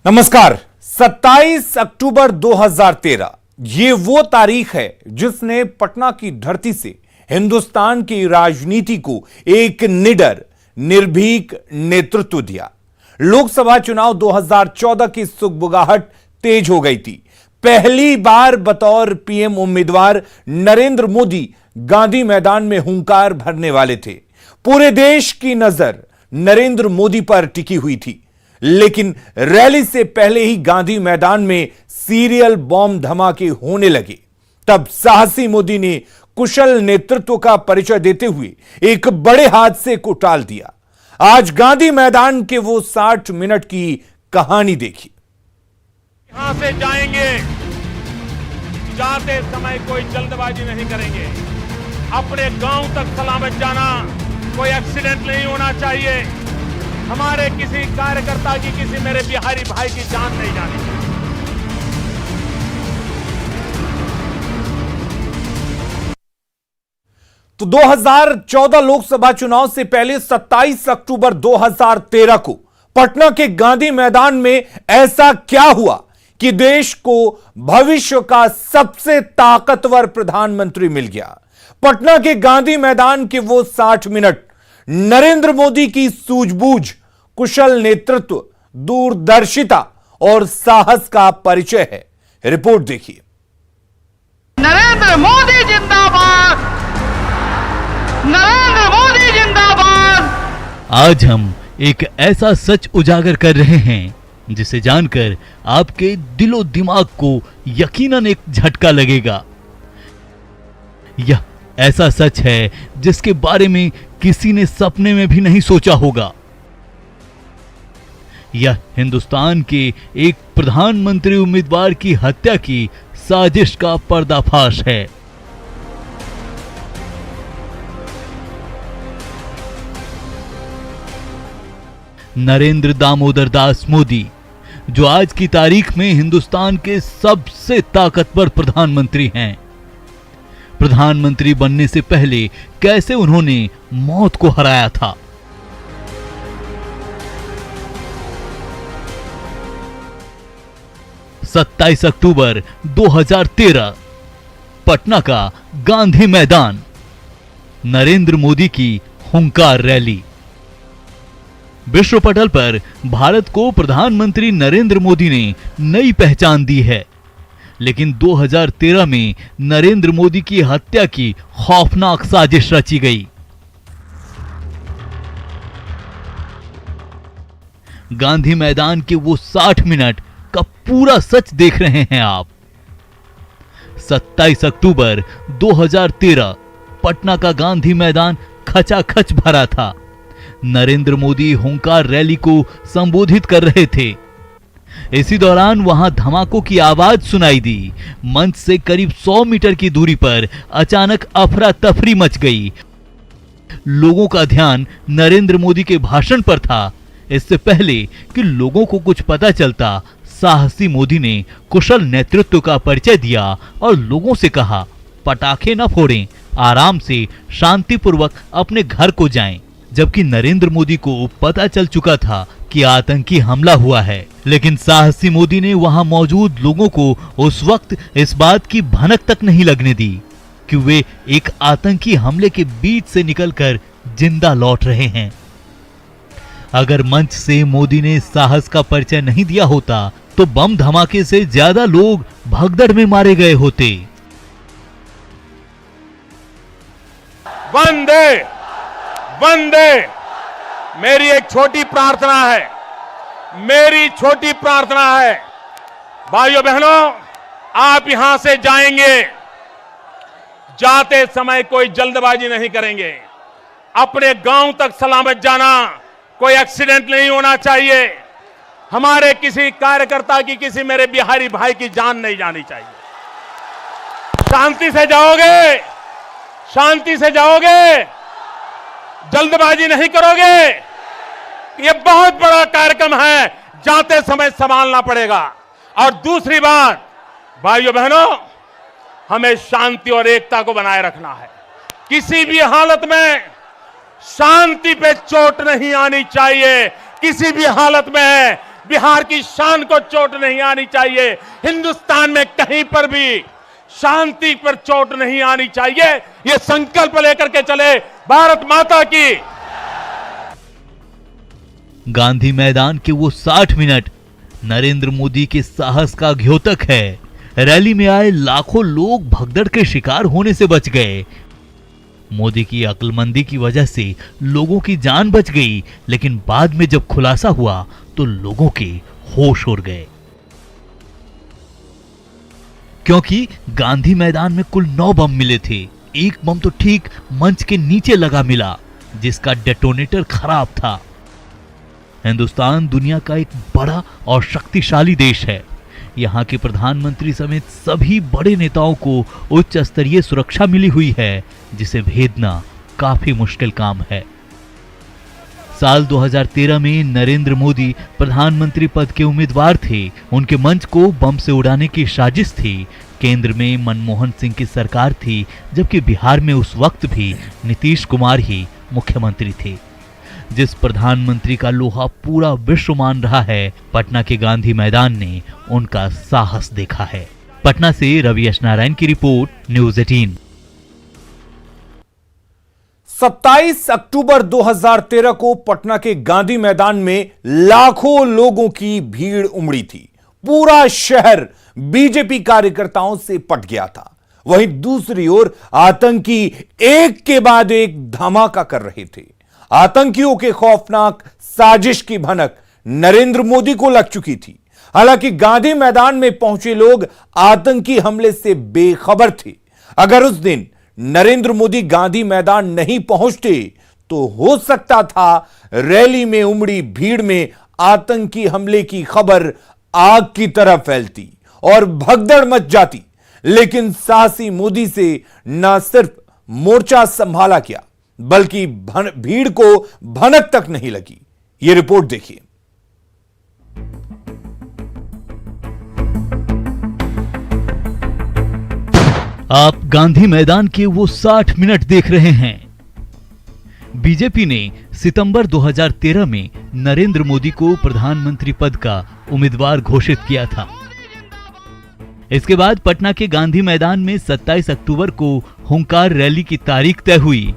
नमस्कार। 27 अक्टूबर 2013 ये वो तारीख है जिसने पटना की धरती से हिंदुस्तान की राजनीति को एक निडर, निर्भीक नेतृत्व दिया। लोकसभा चुनाव 2014 की सुगबुगाहट तेज हो गई थी। पहली बार बतौर पीएम उम्मीदवार नरेंद्र मोदी गांधी मैदान में हुंकार भरने वाले थे। पूरे देश की नजर नरेंद्र मोदी पर टिकी हुई थी, लेकिन रैली से पहले ही गांधी मैदान में सीरियल बॉम्ब धमाके होने लगे। तब साहसी मोदी ने कुशल नेतृत्व का परिचय देते हुए एक बड़े हादसे को टाल दिया। आज गांधी मैदान के वो 60 मिनट की कहानी देखिए। यहां से जाएंगे, जाते समय कोई जल्दबाजी नहीं करेंगे। अपने गांव तक सलामत जाना, कोई एक्सीडेंट नहीं होना चाहिए। हमारे किसी कार्यकर्ता की, किसी मेरे बिहारी भाई की जान नहीं जानी चाहिए। तो 2014 लोकसभा चुनाव से पहले 27 अक्टूबर 2013 को पटना के गांधी मैदान में ऐसा क्या हुआ कि देश को भविष्य का सबसे ताकतवर प्रधानमंत्री मिल गया। पटना के गांधी मैदान के वो 60 मिनट नरेंद्र मोदी की सूझबूझ, कुशल नेतृत्व, दूरदर्शिता और साहस का परिचय है। रिपोर्ट देखिए। नरेंद्र मोदी जिंदाबाद, नरेंद्र मोदी जिंदाबाद। आज हम एक ऐसा सच उजागर कर रहे हैं जिसे जानकर आपके दिलो दिमाग को यकीनन एक झटका लगेगा। यह ऐसा सच है जिसके बारे में किसी ने सपने में भी नहीं सोचा होगा। यह हिंदुस्तान के एक प्रधानमंत्री उम्मीदवार की हत्या की साजिश का पर्दाफाश है। नरेंद्र दामोदर दास मोदी, जो आज की तारीख में हिंदुस्तान के सबसे ताकतवर प्रधानमंत्री हैं। प्रधानमंत्री बनने से पहले कैसे उन्होंने मौत को हराया था। सत्ताईस अक्टूबर 2013 पटना का गांधी मैदान, नरेंद्र मोदी की हुंकार रैली। विश्व पटल पर भारत को प्रधानमंत्री नरेंद्र मोदी ने नई पहचान दी है, लेकिन 2013 में नरेंद्र मोदी की हत्या की खौफनाक साजिश रची गई। गांधी मैदान के वो 60 मिनट का पूरा सच देख रहे हैं आप। 27 अक्टूबर 2013 पटना का गांधी मैदान खचाखच भरा था। नरेंद्र मोदी हुंकार रैली को संबोधित कर रहे थे। इसी दौरान वहां धमाकों की आवाज सुनाई दी। मंच से करीब 100 मीटर की दूरी पर अचानक अफरा तफरी मच गई। लोगों का ध्यान नरेंद्र मोदी के भाषण पर था। इससे पहले कि लोगों को कुछ पता चलता, साहसी मोदी ने कुशल नेतृत्व का परिचय दिया और लोगों से कहा, पटाखे न फोड़ें, आराम से शांतिपूर्वक अपने घर को जाएं। जबकि नरेंद्र मोदी को पता चल चुका था कि आतंकी हमला हुआ है, लेकिन साहसी मोदी ने वहां मौजूद लोगों को उस वक्त इस बात की भनक तक नहीं लगने दी कि वे एक आतंकी हमले के बीच से निकलकर जिंदा लौट रहे हैं। अगर मंच से मोदी ने साहस का परिचय नहीं दिया होता तो बम धमाके से ज्यादा लोग भगदड़ में मारे गए होते। वंदे वंदे, मेरी एक छोटी प्रार्थना है, मेरी छोटी प्रार्थना है। भाइयों बहनों, आप यहां से जाएंगे, जाते समय कोई जल्दबाजी नहीं करेंगे। अपने गांव तक सलामत जाना, कोई एक्सीडेंट नहीं होना चाहिए। हमारे किसी कार्यकर्ता की, किसी मेरे बिहारी भाई की जान नहीं जानी चाहिए। शांति से जाओगे, शांति से जाओगे, जल्दबाजी नहीं करोगे। यह बहुत बड़ा कार्यक्रम है, जाते समय संभालना पड़ेगा। और दूसरी बात, भाइयों बहनों, हमें शांति और एकता को बनाए रखना है। किसी भी हालत में शांति पे चोट नहीं आनी चाहिए। किसी भी हालत में बिहार की शान को चोट नहीं आनी चाहिए। हिंदुस्तान में कहीं पर भी शांति पर चोट नहीं आनी चाहिए। ये संकल्प लेकर के चले। भारत माता की। गांधी मैदान के वो 60 मिनट नरेंद्र मोदी के साहस का द्योतक है। रैली में आए लाखों लोग भगदड़ के शिकार होने से बच गए। मोदी की अक्लमंदी की वजह से लोगों की जान बच गई, लेकिन बाद में जब खुलासा हुआ तो लोगों के होश उड़ गए, क्योंकि गांधी मैदान में कुल 9 बम मिले थे। एक बम तो ठीक मंच के नीचे लगा मिला, जिसका डेटोनेटर खराब था। हिंदुस्तान दुनिया का एक बड़ा और शक्तिशाली देश है। यहाँ के प्रधानमंत्री समेत सभी बड़े नेताओं को उच्च स्तरीय सुरक्षा मिली हुई है, जिसे भेदना काफी मुश्किल काम है। साल 2013 में नरेंद्र मोदी प्रधानमंत्री पद के उम्मीदवार थे। उनके मंच को बम से उड़ाने की साजिश थी। केंद्र में मनमोहन सिंह की सरकार थी, जबकि बिहार में उस वक्त भी नीतीश कुमार ही मुख्यमंत्री थे। जिस प्रधानमंत्री का लोहा पूरा विश्व मान रहा है, पटना के गांधी मैदान ने उनका साहस देखा है। पटना से रवि एस नारायण की रिपोर्ट, न्यूज़ 18। 27 अक्टूबर 2013 को पटना के गांधी मैदान में लाखों लोगों की भीड़ उमड़ी थी। पूरा शहर बीजेपी कार्यकर्ताओं से पट गया था। वहीं दूसरी ओर आतंकी एक के बाद एक धमाका कर रहे थे। आतंकियों के खौफनाक साजिश की भनक नरेंद्र मोदी को लग चुकी थी। हालांकि गांधी मैदान में पहुंचे लोग आतंकी हमले से बेखबर थे। अगर उस दिन नरेंद्र मोदी गांधी मैदान नहीं पहुंचते तो हो सकता था रैली में उमड़ी भीड़ में आतंकी हमले की खबर आग की तरह फैलती और भगदड़ मच जाती। लेकिन साहसी मोदी से न सिर्फ मोर्चा संभाला गया, बल्कि भीड़ को भनक तक नहीं लगी। यह रिपोर्ट देखिए। आप गांधी मैदान के वो 60 मिनट देख रहे हैं। बीजेपी ने सितंबर 2013 में नरेंद्र मोदी को प्रधानमंत्री पद का उम्मीदवार घोषित किया था। इसके बाद पटना के गांधी मैदान में 27 अक्टूबर को हुंकार रैली की तारीख तय हुई।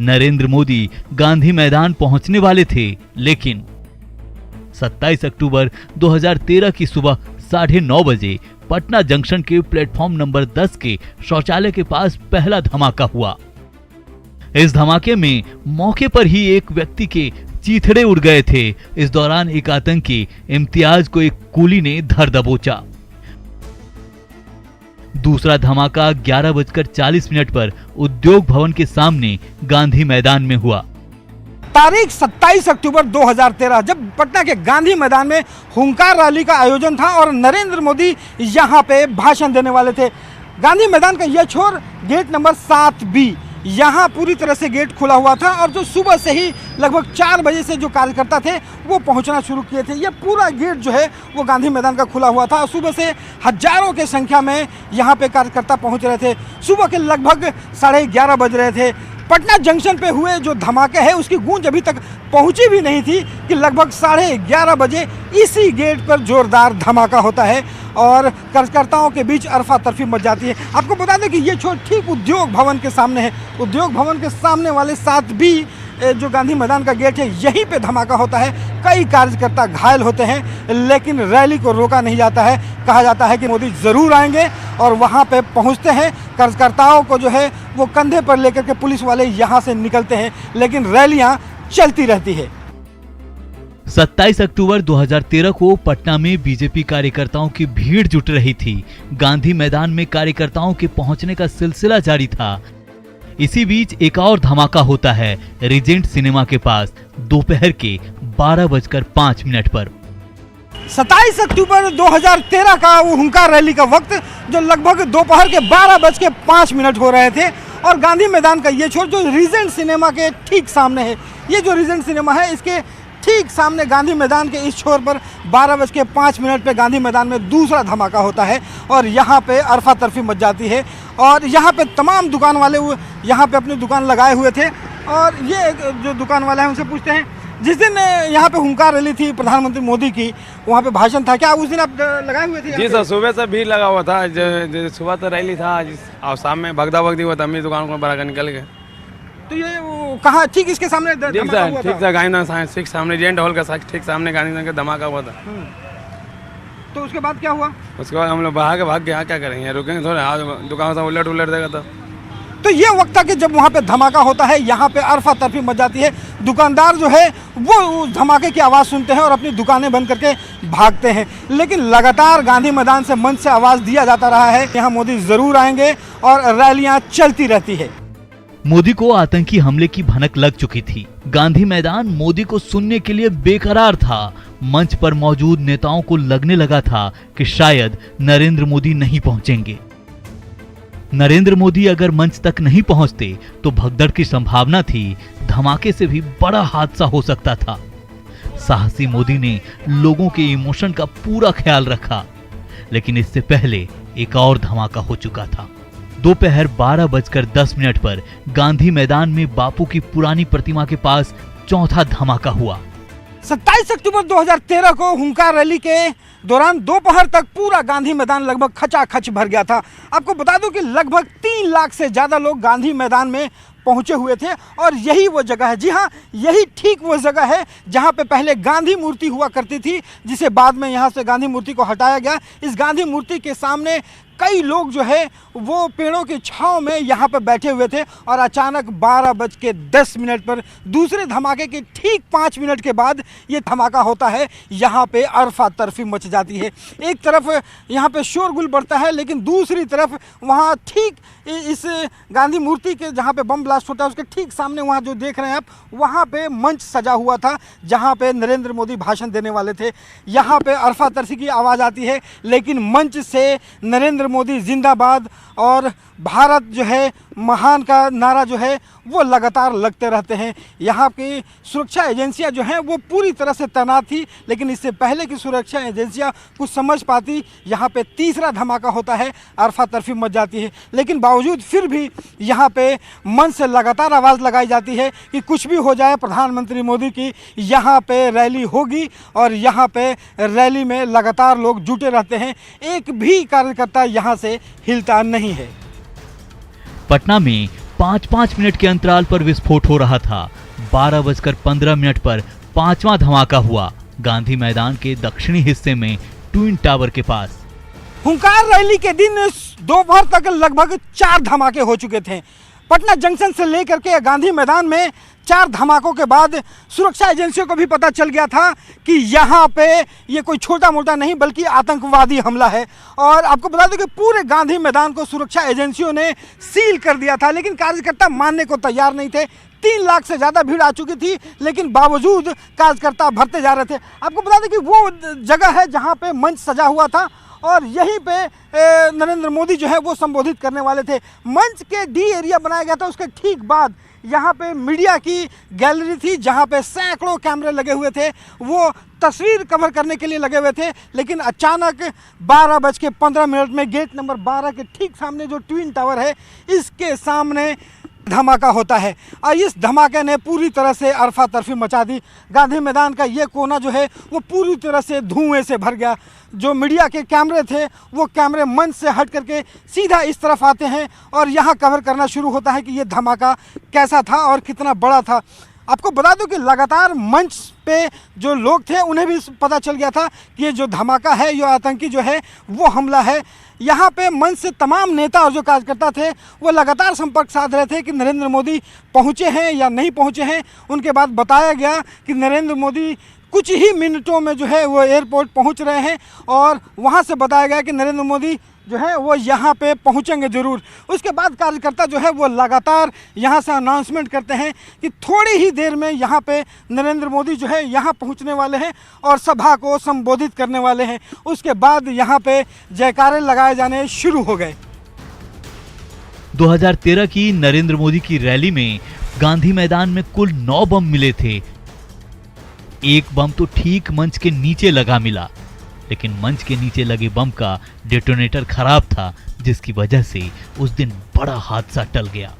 नरेंद्र मोदी गांधी मैदान पहुंचने वाले थे, लेकिन 27 अक्टूबर 2013 की सुबह 9:30 बजे पटना जंक्शन के प्लेटफॉर्म नंबर 10 के शौचालय के पास पहला धमाका हुआ। इस धमाके में मौके पर ही एक व्यक्ति के चीथड़े उड़ गए थे। इस दौरान एक आतंकी इम्तियाज को एक कुली ने धर दबोचा। दूसरा धमाका 11:40 पर उद्योग भवन के सामने गांधी मैदान में हुआ। तारीख 27 अक्टूबर 2013 जब पटना के गांधी मैदान में हुंकार रैली का आयोजन था और नरेंद्र मोदी यहां पे भाषण देने वाले थे। गांधी मैदान का यह छोर गेट नंबर 7B, यहाँ पूरी तरह से गेट खुला हुआ था और जो सुबह से ही लगभग 4 बजे से जो कार्यकर्ता थे वो पहुंचना शुरू किए थे। ये पूरा गेट जो है वो गांधी मैदान का खुला हुआ था और सुबह से हजारों के संख्या में यहाँ पे कार्यकर्ता पहुंच रहे थे। सुबह के लगभग 11:30 बज रहे थे। पटना जंक्शन पे हुए जो धमाके है उसकी गूंज अभी तक पहुंची भी नहीं थी कि लगभग 11:30 बजे इसी गेट पर जोरदार धमाका होता है और कार्यकर्ताओं के बीच अरफा तरफी मच जाती है। आपको बता दें कि ये छोर ठीक उद्योग भवन के सामने है। उद्योग भवन के सामने वाले 7B जो गांधी मैदान का गेट है यहीं पे धमाका होता है। कई कार्यकर्ता घायल होते हैं, लेकिन रैली को रोका नहीं जाता है। कहा जाता है कि मोदी जरूर आएंगे और वहां पे पहुंचते हैं। कार्यकर्ताओं को जो है वो कंधे पर लेकर के पुलिस वाले यहां से निकलते हैं, लेकिन रैलियां चलती रहती है। 27 अक्टूबर 2013 को पटना में बीजेपी कार्यकर्ताओं की भीड़ जुट रही थी। गांधी मैदान में कार्यकर्ताओं के पहुंचने का सिलसिला जारी था। इसी बीच एक और धमाका होता है रीजेंट सिनेमा के पास दोपहर के 12:05 पर। 27 अक्टूबर 2013 का वो हुंकार रैली का वक्त जो लगभग दोपहर के 12:05 हो रहे थे और गांधी मैदान का ये छोर जो रीजेंट सिनेमा के ठीक सामने है। ये जो रीजेंट सिनेमा है इसके ठीक सामने गांधी मैदान के इस छोर पर 12:05 पे गांधी मैदान में दूसरा धमाका होता है और यहाँ पे अरफा तरफी मच जाती है। और यहाँ पे तमाम दुकान वाले यहाँ पे अपनी दुकान लगाए हुए थे और ये जो दुकान वाले हैं उनसे पूछते हैं जिस दिन यहाँ पे हुंकार रैली थी प्रधानमंत्री मोदी की, वहाँ पे भाषण था, क्या उस दिन आप लगाए हुए थे? जी सर, सुबह से भीड़ लगा हुआ था। सुबह तो रैली था और शाम में भगदा भगदी हुआ था, अपनी दुकान को बड़ा निकल गए। तो ये कहाँ ठीक इसके सामने धमाका हुआ था? ठीक था, गांधीनगर ठीक सामने जेंट हॉल का ठीक सामने गांधीनगर का धमाका हुआ था। तो उसके बाद क्या हुआ? उसके बाद हम लोग भाग गया, क्या करेंगे, रुकेंगे थोड़े, दुकान से उलट देगा तो। तो ये वक्त था कि जब वहाँ पे धमाका होता है, यहाँ पे अरफा तरफी मच जाती है। दुकानदार जो है वो उस धमाके की आवाज़ सुनते हैं और अपनी दुकानें बंद करके भागते हैं। लेकिन लगातार गांधी मैदान से मंच से आवाज़ दिया जाता रहा है, यहाँ मोदी ज़रूर आएंगे और रैलियाँ चलती रहती है। मोदी को आतंकी हमले की भनक लग चुकी थी। गांधी मैदान मोदी को सुनने के लिए बेकरार था। मंच पर मौजूद नेताओं को लगने लगा था कि शायद नरेंद्र मोदी नहीं पहुंचेंगे। नरेंद्र मोदी अगर मंच तक नहीं पहुंचते तो भगदड़ की संभावना थी, धमाके से भी बड़ा हादसा हो सकता था। साहसी मोदी ने लोगों के इमोशन का पूरा ख्याल रखा, लेकिन इससे पहले एक और धमाका हो चुका था। दोपहर 12:10 पर गांधी मैदान में बापू की पुरानी प्रतिमा के पास चौथा धमाका हुआ। 27 अक्टूबर 2013 को हुंकार रैली के दौरान दोपहर तक पूरा गांधी मैदान लगभग खचाखच भर गया था। आपको बता दूं कि लगभग 3 लाख से ज़्यादा लोग गांधी मैदान में पहुंचे हुए थे और यही वो जगह है, जी हाँ, यही ठीक वो जगह है जहां पे पहले गांधी मूर्ति हुआ करती थी, जिसे बाद में यहां से गांधी मूर्ति को हटाया गया। इस गांधी मूर्ति के सामने कई लोग जो है वो पेड़ों की छांव में यहाँ पर बैठे हुए थे और अचानक 12:10 पर दूसरे धमाके के ठीक 5 मिनट के बाद ये धमाका होता है। यहाँ पे अरफा तरफी मच जाती है। एक तरफ यहाँ पे शोरगुल बढ़ता है, लेकिन दूसरी तरफ वहाँ ठीक इस गांधी मूर्ति के जहाँ पे बम ब्लास्ट होता है उसके ठीक सामने वहाँ जो देख रहे हैं आप, वहाँ पे मंच सजा हुआ था जहाँ पे नरेंद्र मोदी भाषण देने वाले थे। यहाँ पे अरफा तरफी की आवाज़ आती है, लेकिन मंच से नरेंद्र मोदी जिंदाबाद और भारत जो है महान का नारा जो है वो लगातार लगते रहते हैं। यहाँ की सुरक्षा एजेंसियाँ जो हैं वो पूरी तरह से तैनात थी, लेकिन इससे पहले की सुरक्षा एजेंसियाँ कुछ समझ पाती। यहाँ पे तीसरा धमाका होता है, अरफा तरफी मच जाती है, लेकिन बावजूद फिर भी यहाँ पे मन से लगातार आवाज़ लगाई जाती है कि कुछ भी हो जाए, प्रधानमंत्री मोदी की यहाँ पे रैली होगी और यहाँ पे रैली में लगातार लोग जुटे रहते हैं। एक भी कार्यकर्ता यहाँ से हिलता नहीं है। पटना में 5-5 मिनट के अंतराल पर विस्फोट हो रहा था। 12:15 पर 5वां धमाका हुआ गांधी मैदान के दक्षिणी हिस्से में ट्विन टावर के पास। हुंकार रैली के दिन दोपहर तक लगभग 4 धमाके हो चुके थे। पटना जंक्शन से लेकर के गांधी मैदान में 4 धमाकों के बाद सुरक्षा एजेंसियों को भी पता चल गया था कि यहाँ पे ये कोई छोटा मोटा नहीं बल्कि आतंकवादी हमला है। और आपको बता दूं कि पूरे गांधी मैदान को सुरक्षा एजेंसियों ने सील कर दिया था, लेकिन कार्यकर्ता मानने को तैयार नहीं थे। 3 लाख से ज़्यादा भीड़ आ चुकी थी, लेकिन बावजूद कार्यकर्ता भरते जा रहे थे। आपको बता दें कि वो जगह है जहाँ पे मंच सजा हुआ था और यहीं पे नरेंद्र मोदी जो है वो संबोधित करने वाले थे। मंच के डी एरिया बनाया गया था, उसके ठीक बाद यहाँ पे मीडिया की गैलरी थी जहाँ पे सैकड़ों कैमरे लगे हुए थे, वो तस्वीर कवर करने के लिए लगे हुए थे। लेकिन अचानक 12:15 में गेट नंबर 12 के ठीक सामने जो ट्विन टावर है इसके सामने धमाका होता है और इस धमाके ने पूरी तरह से अरफा तरफी मचा दी। गांधी मैदान का ये कोना जो है वो पूरी तरह से धुएं से भर गया। जो मीडिया के कैमरे थे वो कैमरे मंच से हट करके सीधा इस तरफ आते हैं और यहाँ कवर करना शुरू होता है कि ये धमाका कैसा था और कितना बड़ा था। आपको बता दूं कि लगातार मंच पे जो लोग थे उन्हें भी पता चल गया था कि ये जो धमाका है, ये आतंकी जो है वो हमला है। यहाँ पे मंच से तमाम नेता और जो कार्यकर्ता थे वो लगातार संपर्क साध रहे थे कि नरेंद्र मोदी पहुँचे हैं या नहीं पहुँचे हैं। उनके बाद बताया गया कि नरेंद्र मोदी कुछ ही मिनटों में जो है वो एयरपोर्ट पहुँच रहे हैं और वहाँ से बताया गया कि नरेंद्र मोदी जो है वो यहाँ पे पहुँचेंगे ज़रूर। उसके बाद कार्यकर्ता जो है वो लगातार यहाँ से अनाउंसमेंट करते हैं कि थोड़ी ही देर में यहाँ पे नरेंद्र मोदी जो है यहाँ पहुँचने वाले हैं और सभा को संबोधित करने वाले हैं। उसके बाद यहाँ पे जयकारे लगाए जाने शुरू हो गए। 2013 की नरेंद्र मोदी की रैली में गांधी मैदान में कुल 9 बम मिले थे। एक बम तो ठीक मंच के नीचे लगा मिला, लेकिन मंच के नीचे लगे बम का डेटोनेटर खराब था, जिसकी वजह से उस दिन बड़ा हादसा टल गया।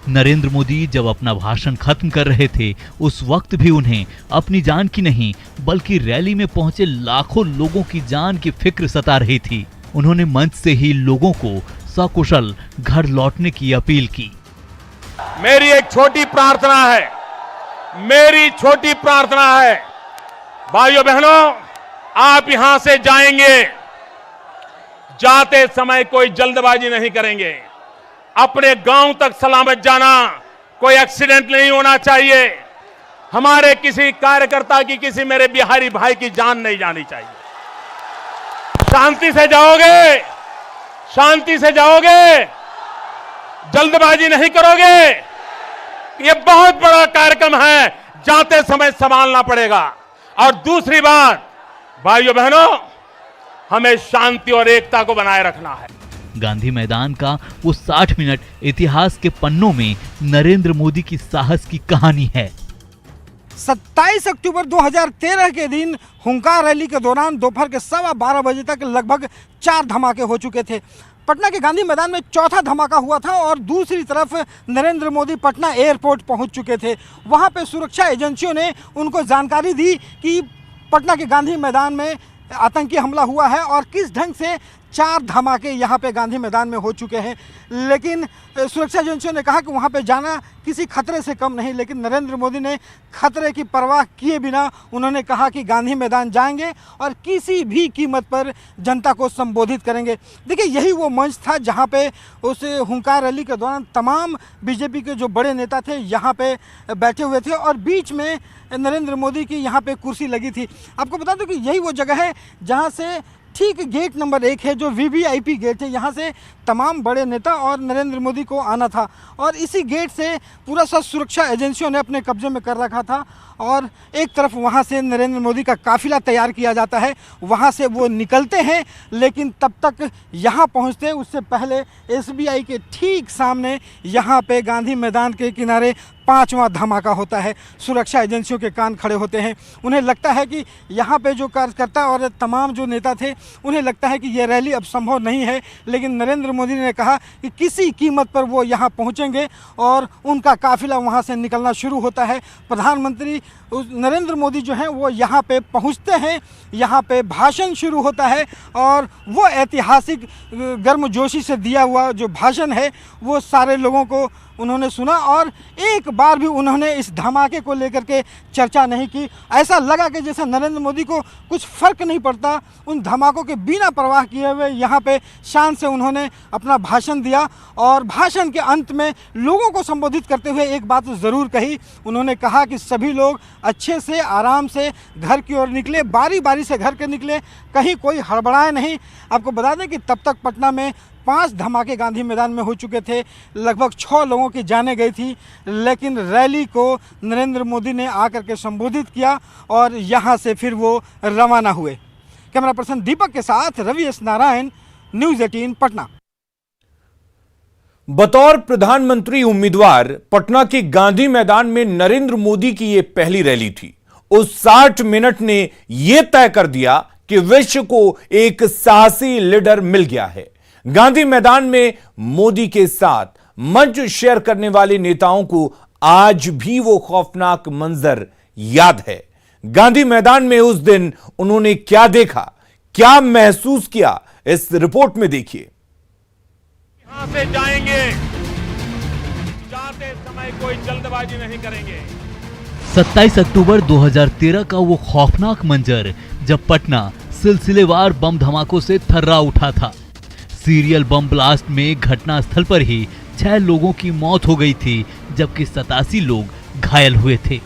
नरेंद्र मोदी जब अपना भाषण खत्म कर रहे थे, उस वक्त भी उन्हें अपनी जान की नहीं बल्कि रैली में पहुंचे लाखों लोगों की जान की फिक्र सता रही थी। उन्होंने मंच से ही लोगों को सकुशल घर लौटने की अपील की। मेरी एक छोटी प्रार्थना है, मेरी छोटी प्रार्थना है, भाइयों बहनों, आप यहां से जाएंगे, जाते समय कोई जल्दबाजी नहीं करेंगे, अपने गांव तक सलामत जाना, कोई एक्सीडेंट नहीं होना चाहिए, हमारे किसी कार्यकर्ता की, किसी मेरे बिहारी भाई की जान नहीं जानी चाहिए। शांति से जाओगे, शांति से जाओगे, जल्दबाजी नहीं करोगे। ये बहुत बड़ा कार्यक्रम है, जाते समय संभालना पड़ेगा। और दूसरी बात, भाइयों बहनों, हमें शांति और एकता को बनाए रखना है। गांधी मैदान का वो 60 मिनट इतिहास के पन्नों में नरेंद्र मोदी की साहस की कहानी है। 27 अक्टूबर 2013 के दिन हुंकार रैली के दौरान दोपहर के 12:15 बजे तक लगभग 4 धमाके हो चुके थे। पटना के गांधी मैदान में चौथा धमाका हुआ था और दूसरी तरफ नरेंद्र मोदी पटना एयरपोर्ट पहुंच चुके थे। वहां पे सुरक्षा एजेंसियों ने उनको जानकारी दी कि पटना के गांधी मैदान में आतंकी हमला हुआ है और किस ढंग से 4 धमाके यहाँ पे गांधी मैदान में हो चुके हैं। लेकिन सुरक्षा एजेंसियों ने कहा कि वहाँ पे जाना किसी खतरे से कम नहीं, लेकिन नरेंद्र मोदी ने खतरे की परवाह किए बिना उन्होंने कहा कि गांधी मैदान जाएंगे और किसी भी कीमत पर जनता को संबोधित करेंगे। देखिए, यही वो मंच था जहाँ पे उस हुंकार रैली के दौरान तमाम बीजेपी के जो बड़े नेता थे यहाँ पे बैठे हुए थे और बीच में नरेंद्र मोदी की यहाँ पे कुर्सी लगी थी। आपको बता दूं कि यही वो जगह है जहाँ से ठीक गेट नंबर 1 है, जो वीवीआईपी गेट है, यहाँ से तमाम बड़े नेता और नरेंद्र मोदी को आना था और इसी गेट से पूरा सा सुरक्षा एजेंसियों ने अपने कब्जे में कर रखा था। और एक तरफ वहाँ से नरेंद्र मोदी का काफिला तैयार किया जाता है, वहाँ से वो निकलते हैं, लेकिन तब तक यहाँ पहुँचते उससे पहले एसबीआई के ठीक सामने यहाँ पे गांधी मैदान के किनारे 5वां धमाका होता है। सुरक्षा एजेंसियों के कान खड़े होते हैं। उन्हें लगता है कि यहाँ पे जो कार्यकर्ता और तमाम जो नेता थे, उन्हें लगता है कि ये रैली अब संभव नहीं है, लेकिन नरेंद्र मोदी ने कहा कि किसी कीमत पर वो यहाँ पहुँचेंगे और उनका काफिला वहाँ से निकलना शुरू होता है। प्रधानमंत्री नरेंद्र मोदी जो हैं वो यहाँ पे पहुँचते हैं, यहाँ पे भाषण शुरू होता है और वो ऐतिहासिक गर्मजोशी से दिया हुआ जो भाषण है वो सारे लोगों को उन्होंने सुना और एक बार भी उन्होंने इस धमाके को लेकर के चर्चा नहीं की। ऐसा लगा कि जैसे नरेंद्र मोदी को कुछ फर्क नहीं पड़ता। उन धमाकों के बिना परवाह किए हुए यहाँ पे शान से उन्होंने अपना भाषण दिया और भाषण के अंत में लोगों को संबोधित करते हुए एक बात ज़रूर कही। उन्होंने कहा कि सभी लोग अच्छे से आराम से घर की ओर निकले, बारी बारी से घर के निकले, कहीं कोई हड़बड़ाए नहीं। आपको बता दें कि तब तक पटना में 5 धमाके गांधी मैदान में हो चुके थे, लगभग 6 लोगों की जानें गई थी, लेकिन रैली को नरेंद्र मोदी ने आकर के संबोधित किया और यहाँ से फिर वो रवाना हुए। कैमरा पर्सन दीपक के साथ रवि एस नारायण, न्यूज़ 18 पटना। बतौर प्रधानमंत्री उम्मीदवार पटना के गांधी मैदान में नरेंद्र मोदी की यह पहली रैली थी। उस 60 मिनट ने यह तय कर दिया कि विश्व को एक साहसी लीडर मिल गया है। गांधी मैदान में मोदी के साथ मंच शेयर करने वाले नेताओं को आज भी वो खौफनाक मंजर याद है। गांधी मैदान में उस दिन उन्होंने क्या देखा, क्या महसूस किया, इस रिपोर्ट में देखिए। यहां से जाएंगे, जाते समय कोई जल्दबाजी नहीं करेंगे। 27 अक्टूबर 2013 का वो खौफनाक मंजर जब पटना सिलसिलेवार बम धमाकों से थर्रा उठा था। सीरियल बम ब्लास्ट में घटनास्थल पर ही 6 लोगों की मौत हो गई थी, जबकि 87 लोग घायल हुए थे।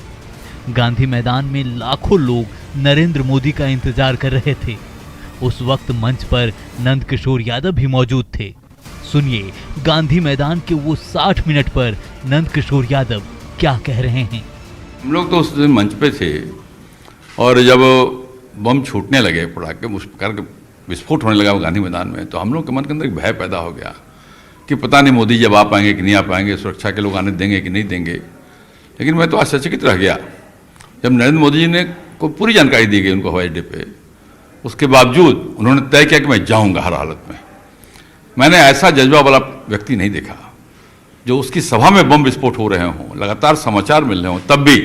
गांधी मैदान में लाखों लोग नरेंद्र मोदी का इंतजार कर रहे थे। उस वक्त मंच पर नंद किशोर यादव भी मौजूद थे। सुनिए गांधी मैदान के वो 60 मिनट पर नंद किशोर यादव क्या कह रहे हैं। हम लोग तो उस दिन मंच पे थे और जब बम छूटने लगे, पटाखे उस प्रकार के विस्फोट होने लगा गांधी मैदान में, तो हम लोग के मन के अंदर एक भय पैदा हो गया कि पता नहीं मोदी जब आ पाएंगे कि नहीं आ पाएंगे, सुरक्षा के लोग आने देंगे कि नहीं देंगे। लेकिन मैं तो आश्चर्यचकित रह गया जब नरेंद्र मोदी जी ने को पूरी जानकारी दी गई उनको हवाई अड्डे पे। उसके बावजूद उन्होंने तय किया कि मैं जाऊंगा हर हालत में। मैंने ऐसा जज्बा वाला व्यक्ति नहीं देखा जो उसकी सभा में बम विस्फोट हो रहे हों, लगातार समाचार मिल रहे हों, तब भी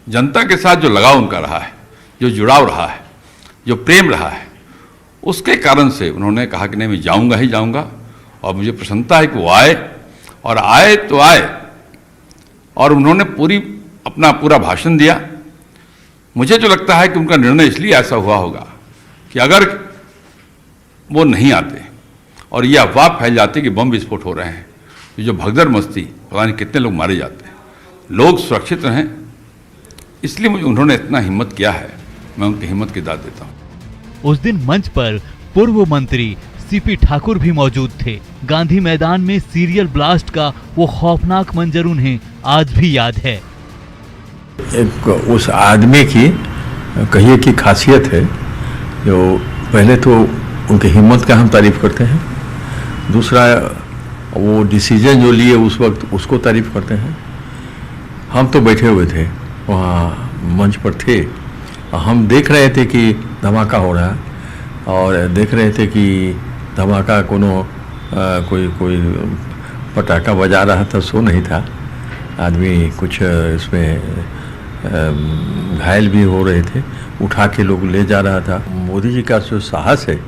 जनता के साथ जो लगाव उनका रहा है, जो जुड़ाव रहा है, जो प्रेम रहा है, उसके कारण से उन्होंने कहा कि नहीं, मैं जाऊंगा ही जाऊंगा। और मुझे प्रसन्नता है कि वो आए, और आए तो आए, और उन्होंने अपना पूरा भाषण दिया। मुझे जो लगता है कि उनका निर्णय इसलिए ऐसा हुआ होगा कि अगर वो नहीं आते और ये अफवाह फैल जाती कि बम विस्फोट हो रहे हैं, तो जो भगदड़ मस्ती, पता नहीं कितने लोग मारे जाते हैं, लोग सुरक्षित रहें, इसलिए मुझे उन्होंने इतना हिम्मत किया है। मैं उनकी हिम्मत की दाद देता हूँ। उस दिन मंच पर पूर्व मंत्री सीपी ठाकुर भी मौजूद थे। गांधी मैदान में सीरियल ब्लास्ट का वो खौफनाक मंजर उन्हें आज भी याद है। एक उस आदमी की कहिए कि खासियत है, जो पहले तो उनकी हिम्मत का हम तारीफ करते हैं, दूसरा वो डिसीजन जो लिए उस वक्त उसको तारीफ करते हैं। हम तो बैठे हुए थे वहाँ मंच पर थे, हम देख रहे थे कि धमाका हो रहा है, और देख रहे थे कि धमाका कोई पटाखा बजा रहा था, सो नहीं था आदमी, कुछ इसमें घायल भी हो रहे थे, उठा के लोग ले जा रहा था। मोदी जी का जो साहस है।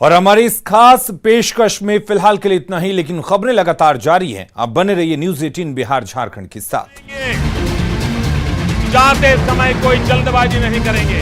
और हमारी इस खास पेशकश में फिलहाल के लिए इतना ही, लेकिन खबरें लगातार जारी हैं। आप बने रहिए न्यूज़ 18 बिहार झारखंड के साथ। जाते समय कोई जल्दबाजी नहीं करेंगे।